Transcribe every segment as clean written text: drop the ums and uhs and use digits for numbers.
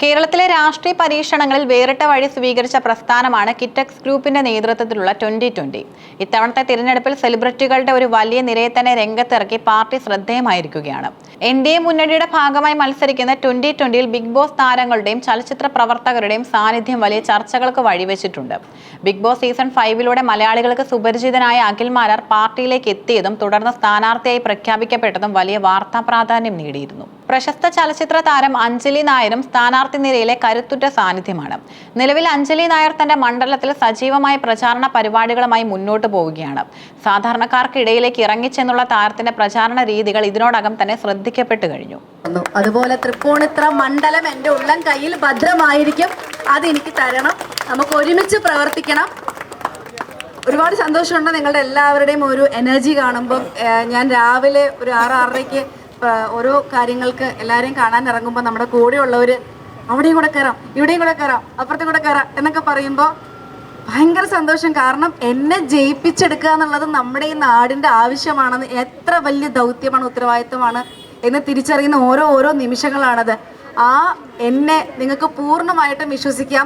കേരളത്തിലെ രാഷ്ട്രീയ പരീക്ഷണങ്ങളിൽ വേറിട്ട വഴി സ്വീകരിച്ച പ്രസ്ഥാനമാണ് കിറ്റക്സ് ഗ്രൂപ്പിന്റെ നേതൃത്വത്തിലുള്ള 2020. ഇത്തവണത്തെ തിരഞ്ഞെടുപ്പിൽ സെലിബ്രിറ്റികളുടെ ഒരു വലിയ നിരയെ തന്നെ രംഗത്തിറക്കി പാർട്ടി ശ്രദ്ധേയമായിരിക്കുകയാണ്. NDA മുന്നണിയുടെ ഭാഗമായി മത്സരിക്കുന്ന 2020ൽ ബിഗ് ബോസ് താരങ്ങളുടെയും ചലച്ചിത്ര പ്രവർത്തകരുടെയും സാന്നിധ്യം വലിയ ചർച്ചകൾക്ക് വഴിവെച്ചിട്ടുണ്ട്. ബിഗ് ബോസ് സീസൺ 5ലൂടെ മലയാളികൾക്ക് സുപരിചിതനായ അഖിൽ മാരാർ പാർട്ടിയിലേക്ക് എത്തിയതും തുടർന്ന് സ്ഥാനാർത്ഥിയായി പ്രഖ്യാപിക്കപ്പെട്ടതും വലിയ വാർത്താ പ്രാധാന്യം നേടിയിരുന്നു. പ്രശസ്ത ചലച്ചിത്ര താരം അഞ്ജലി നായരും സ്ഥാനാർത്ഥി നിരയിലെ കരുത്തുറ്റ സാന്നിധ്യമാണ്. നിലവിൽ അഞ്ജലി നായർ തന്റെ മണ്ഡലത്തിൽ സജീവമായ പ്രചാരണ പരിപാടികളുമായി മുന്നോട്ട് പോവുകയാണ്. സാധാരണക്കാർക്കിടയിലേക്ക് ഇറങ്ങിച്ചെന്നുള്ള താരത്തിന്റെ പ്രചാരണ രീതികൾ ഇതിനോടകം തന്നെ ശ്രദ്ധിക്കപ്പെട്ടു കഴിഞ്ഞു. അതുപോലെ തൃപ്പൂണിത്തുറ മണ്ഡലം എൻ്റെ ഉള്ളം കയ്യിൽ ഭദ്രമായിരിക്കും. അതെനിക്ക് തരണം. നമുക്ക് ഒരുമിച്ച് പ്രവർത്തിക്കണം. ഒരുപാട് സന്തോഷമുണ്ട് നിങ്ങളുടെ എല്ലാവരുടെയും ഒരു എനർജി കാണുമ്പം. ഞാൻ രാവിലെ ഒരു 6-6:30 ഓരോ കാര്യങ്ങൾക്ക് എല്ലാവരെയും കാണാൻ ഇറങ്ങുമ്പോൾ നമ്മുടെ കൂടെയുള്ളവർ അവിടെയും കൂടെ കയറാം, ഇവിടെയും കൂടെ കയറാം, അപ്പുറത്തും കൂടെ കയറാം എന്നൊക്കെ പറയുമ്പോൾ ഭയങ്കര സന്തോഷം. കാരണം എന്നെ ജയിപ്പിച്ചെടുക്കുക എന്നുള്ളത് നമ്മുടെ ഈ നാടിൻ്റെ ആവശ്യമാണെന്ന്, എത്ര വലിയ ദൗത്യമാണ്, ഉത്തരവാദിത്വമാണ് എന്ന് തിരിച്ചറിയുന്ന ഓരോ നിമിഷങ്ങളാണത്. എന്നെ നിങ്ങൾക്ക് പൂർണ്ണമായിട്ടും വിശ്വസിക്കാം.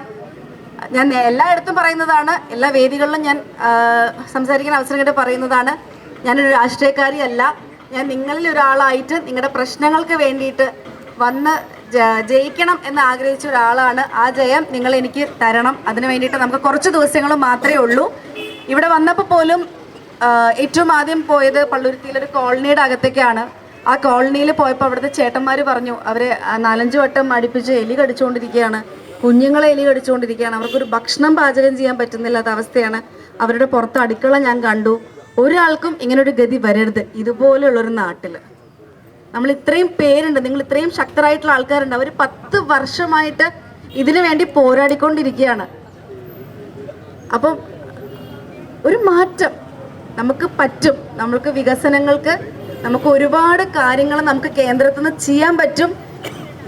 ഞാൻ എല്ലായിടത്തും പറയുന്നതാണ്, എല്ലാ വേദികളിലും ഞാൻ സംസാരിക്കാൻ അവസരം കിട്ടി പറയുന്നതാണ്, ഞാനൊരു രാഷ്ട്രീയക്കാരിയല്ല. ഞാൻ നിങ്ങളിൽ ഒരാളായിട്ട് നിങ്ങളുടെ പ്രശ്നങ്ങൾക്ക് വേണ്ടിയിട്ട് വന്ന് ജയിക്കണം എന്ന് ആഗ്രഹിച്ച ഒരാളാണ്. ആ ജയം നിങ്ങൾ എനിക്ക് തരണം. അതിന് വേണ്ടിയിട്ട് നമുക്ക് കുറച്ച് ദിവസങ്ങൾ മാത്രമേ ഉള്ളൂ. ഇവിടെ വന്നപ്പോൾ പോലും ഏറ്റവും ആദ്യം പോയത് പള്ളുരുത്തിയിലൊരു കോളനിയുടെ അകത്തേക്കാണ്. ആ കോളനിയിൽ പോയപ്പോൾ അവിടുത്തെ ചേട്ടന്മാർ പറഞ്ഞു അവരെ 4-5 വട്ടം അടുപ്പിച്ച് എലി കടിച്ചുകൊണ്ടിരിക്കുകയാണ്, കുഞ്ഞുങ്ങളെ എലി കടിച്ചുകൊണ്ടിരിക്കുകയാണ്, അവർക്കൊരു ഭക്ഷണം പാചകം ചെയ്യാൻ പറ്റുന്നില്ലാത്ത അവസ്ഥയാണ്. അവരുടെ പുറത്ത് അടുക്കള ഞാൻ കണ്ടു. ഒരാൾക്കും ഇങ്ങനൊരു ഗതി വരരുത്. ഇതുപോലെയുള്ളൊരു നാട്ടിൽ നമ്മൾ ഇത്രയും പേരുണ്ട്, നിങ്ങൾ ഇത്രയും ശക്തരായിട്ടുള്ള ആൾക്കാരുണ്ട്. അവർ 10 വർഷമായിട്ട് ഇതിനു വേണ്ടി പോരാടിക്കൊണ്ടിരിക്കുകയാണ്. അപ്പം ഒരു മാറ്റം നമുക്ക് പറ്റും. നമുക്ക് വികസനങ്ങൾക്ക് നമുക്ക് ഒരുപാട് കാര്യങ്ങൾ നമുക്ക് കേന്ദ്രത്തിൽ നിന്ന് ചെയ്യാൻ പറ്റും.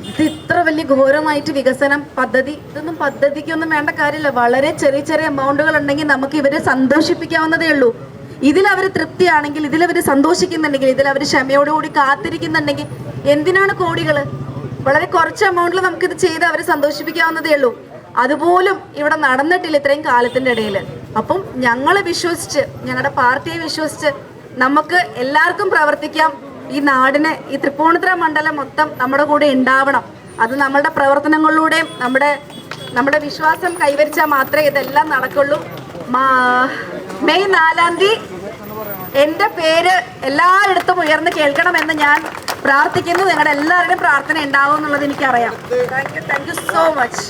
ഇത് ഇത്ര വലിയ ഘോരമായിട്ട് വികസനം പദ്ധതി, ഇതൊന്നും പദ്ധതിക്കൊന്നും വേണ്ട കാര്യമില്ല. വളരെ ചെറിയ എമൗണ്ടുകൾ ഉണ്ടെങ്കിൽ നമുക്ക് ഇവരെ സന്തോഷിപ്പിക്കാവുന്നതേ ഉള്ളൂ. ഇതിലവർ തൃപ്തിയാണെങ്കിൽ, ഇതിലവർ സന്തോഷിക്കുന്നുണ്ടെങ്കിൽ, ഇതിലവർ ക്ഷമയോടുകൂടി കാത്തിരിക്കുന്നുണ്ടെങ്കിൽ എന്തിനാണ് കോടികൾ? വളരെ കുറച്ച് എമൗണ്ടിൽ നമുക്കിത് ചെയ്ത് അവരെ സന്തോഷിപ്പിക്കാവുന്നതേ ഉള്ളൂ. അതുപോലും ഇവിടെ നടന്നിട്ടില്ല ഇത്രയും കാലത്തിൻ്റെ ഇടയിൽ. അപ്പം ഞങ്ങളെ വിശ്വസിച്ച്, ഞങ്ങളുടെ പാർട്ടിയെ വിശ്വസിച്ച് നമുക്ക് എല്ലാവർക്കും പ്രവർത്തിക്കാം. ഈ നാടിന്, ഈ തൃപ്പൂണിത്തുറ മണ്ഡലം മൊത്തം നമ്മുടെ കൂടെ ഉണ്ടാവണം. അത് നമ്മളുടെ പ്രവർത്തനങ്ങളിലൂടെയും നമ്മുടെ വിശ്വാസം കൈവരിച്ചാൽ മാത്രമേ ഇതെല്ലാം നടക്കുള്ളൂ. മെയ് 4-ാം തീയതി എൻ്റെ പേര് എല്ലായിടത്തും ഉയർന്ന് കേൾക്കണമെന്ന് ഞാൻ പ്രാർത്ഥിക്കുന്നു. നിങ്ങളുടെ എല്ലാവരുടെയും പ്രാർത്ഥന ഉണ്ടാവും എന്നുള്ളത് എനിക്കറിയാം. Thank you so much.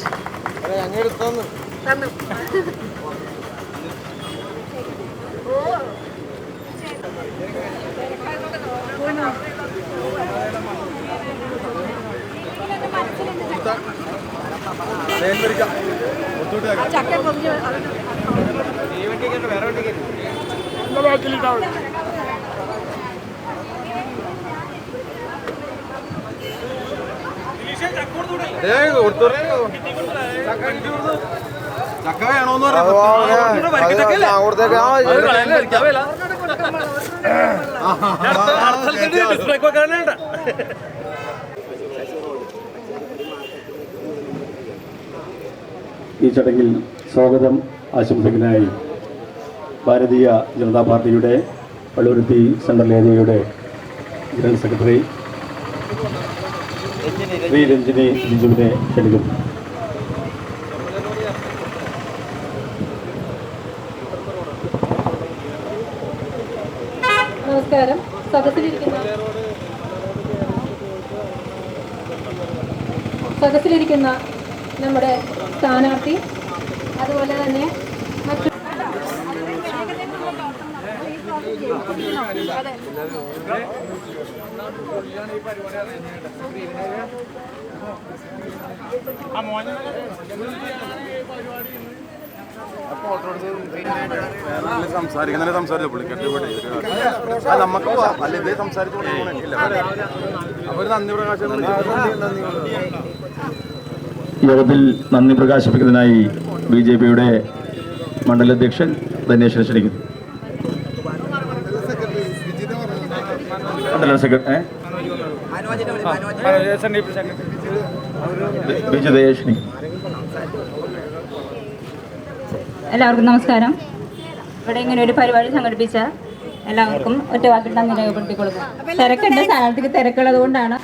ചക്ക വേണോന്ന് പറഞ്ഞു. ഈ ചടങ്ങിൽ സ്വാഗതം ആശംസിക്കാനായി ഭാരതീയ ജനതാ പാർട്ടിയുടെ പള്ളുരുത്തി സെൻട്രൽ ഏരിയയുടെ ജനറൽ സെക്രട്ടറി ശ്രീ രഞ്ജിനി ബിജുവിനെ ക്ഷണിക്കുന്നു. നമസ്കാരം. സദസ്സിലിരിക്കുന്ന നമ്മുടെ സ്ഥാനാർത്ഥി, അതുപോലെ തന്നെ മറ്റു സംസാരിച്ചു പുള്ളിക്കെട്ടി നമുക്ക് അല്ല ഇതേ സംസാരിച്ചു അവർ നന്ദി പ്രകാശനം. യോഗത്തിൽ നന്ദി പ്രകാശിപ്പിക്കുന്നതിനായി BJPയുടെ മണ്ഡലാധ്യക്ഷൻ ധനേഷിനെ ക്ഷണിക്കുന്നു. മണ്ഡല സെക്രട്ടറി വിജിതയെ ക്ഷണിക്കുന്നു. എല്ലാവർക്കും നമസ്കാരം. ഇവിടെ ഇങ്ങനെ ഒരു പരിപാടി സംഘടിപ്പിച്ച എല്ലാവർക്കും ഒറ്റവാക്കിട്ട് നന്ദി രേഖപ്പെടുത്തിക്കൊള്ളുന്നു. തിരക്കുണ്ട്, സ്ഥാനാർത്ഥിക്ക് തിരക്കുള്ളത് കൊണ്ടാണ്.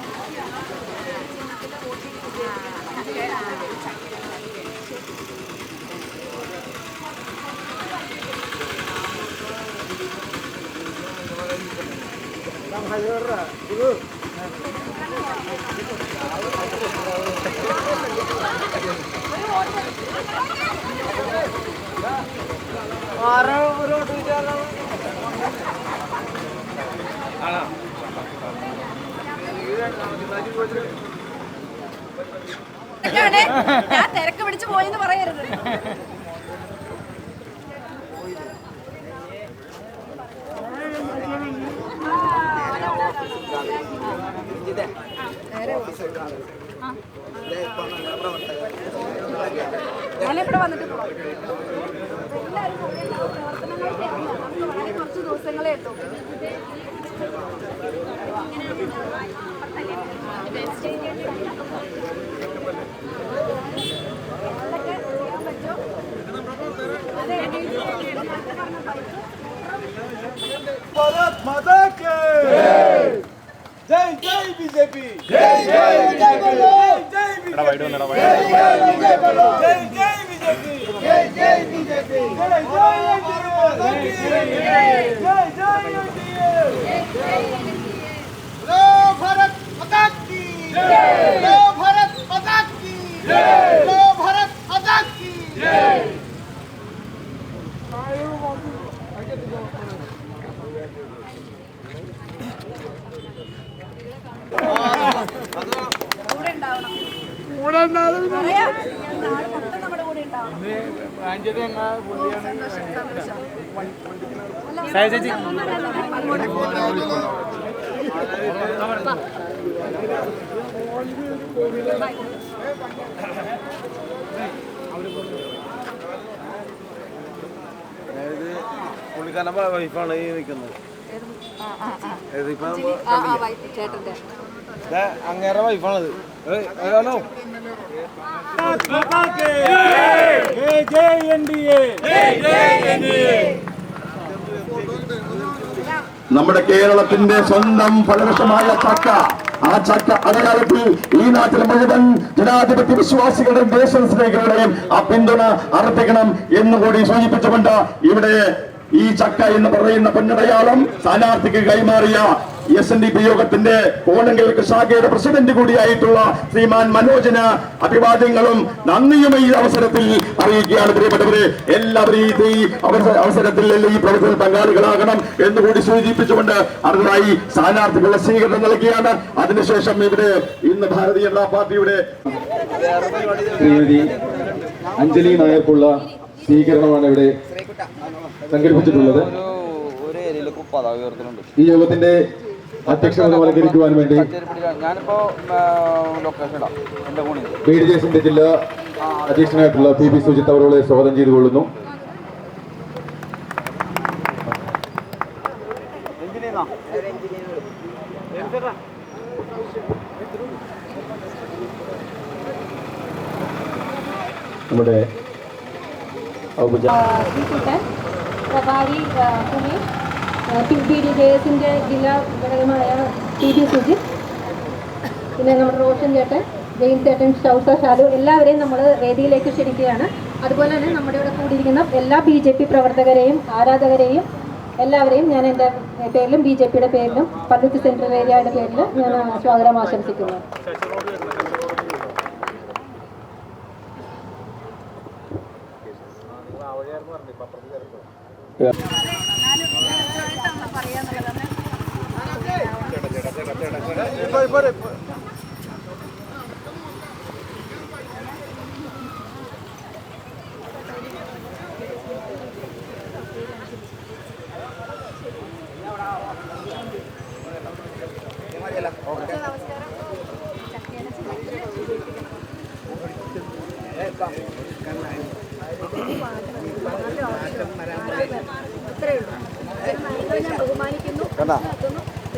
ഞാൻ തിരക്ക് പിടിച്ചു പോയെന്ന് പറയരുത്. ഞാനിവിടെ വന്നിട്ട് വളരെ കുറച്ച് ദിവസങ്ങളേ ഉള്ളൂ. भारत माता के जय जय बीजेपी जय जय बीजेपी जय जय बीजेपी जय जय बीजेपी जय जय बीजेपी जय जय लो भारत माता की जय लो भारत माता की जय लो भारत माता की जय പുള്ളിക്കാരന്റെ വൈഫാണ് ഈ നിൽക്കുന്നത്. അങ്ങേറെ വൈഫാണത്. ഹലോ നമ്മുടെ കേരളത്തിന്റെ സ്വന്തം ഫലവൃക്ഷമായ ചക്ക, ആ ചക്ക അടയാളത്തിൽ ഈ നാട്ടിലെ മുഴുവൻ ജനാധിപത്യ വിശ്വാസികളുടെയും ദേശസ്നേഹികളുടെയും ആ പിന്തുണ അർപ്പിക്കണം എന്നുകൂടി സൂചിപ്പിച്ചുകൊണ്ട് ഇവിടെ ഈ ചക്ക എന്ന് പറയുന്ന പൊന്നടയാളം സ്ഥാനാർത്ഥിക്ക് കൈമാറിയ SNDP യോഗത്തിന്റെ കോണങ്കേൽക്ക് ശാഖയുടെ പ്രസിഡന്റ് കൂടിയായിട്ടുള്ള ശ്രീമാൻ മനോജിന് അഭിവാദ്യങ്ങളും നന്ദിയും ഈ അവസരത്തിൽ അറിയിക്കുകയാണ്. പ്രിയപ്പെട്ടവരെ, എല്ലാവരും ഈ അവസരത്തിൽ ഈ പ്രവർത്തനത്തിൽ പങ്കാളികളാകണം എന്നുകൂടി സൂചിപ്പിച്ചുകൊണ്ട് അടുത്തതായി സ്ഥാനാർത്ഥികളുടെ സ്വീകരണം നൽകിയാണ്. അതിനുശേഷം ഇവിടെ ഇന്ന് ഭാരതീയ ജനതാ പാർട്ടിയുടെ ശ്രീമതി അഞ്ജലി നായർക്കുള്ള സ്വീകരണമാണ് ഇവിടെ സംഘടിപ്പിച്ചിട്ടുള്ളത്. ഈ യോഗത്തിന്റെ അധ്യക്ഷത അലങ്കരിക്കുവാൻ വേണ്ടി BDJസിന്റെ ജില്ലാ അധ്യക്ഷനായിട്ടുള്ള PB സുജിത്ത് അവരോട് സ്വാഗതം ചെയ്തുകൊള്ളുന്നു. നമ്മുടെ പ്രഭാരി സുമേഷ്, BDJസിന്റെ ജില്ലാ ഘടകമായ PB സുജിത്ത്, പിന്നെ നമ്മുടെ റോഷൻ ചേട്ടൻ, ജെയിൻ ചേട്ടൻ, ഷൗസ ഷാലു, എല്ലാവരെയും നമ്മൾ വേദിയിലേക്ക് ക്ഷണിക്കുകയാണ്. അതുപോലെ തന്നെ നമ്മുടെ ഇവിടെ കൂടിയിരിക്കുന്ന എല്ലാ BJP പ്രവർത്തകരെയും ആരാധകരെയും എല്ലാവരെയും ഞാൻ എൻ്റെ പേരിലും BJPയുടെ പേരിലും പള്ളുത്തി സെൻട്രൽ ഏരിയയുടെ പേരിൽ ഞാൻ സ്വാഗതം ആശംസിക്കുന്നു.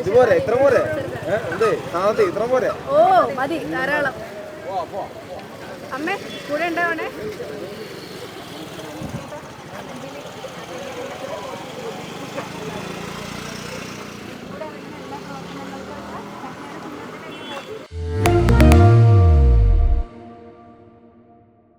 ഇതുപോലെ ഇത്ര പോരെ? എന്ത് സ്ഥാനത്ത് ഇത്ര പോരെ? ഓ മതി, ധാരാളം. അമ്മേ കൂടെ ഉണ്ടാവണേ.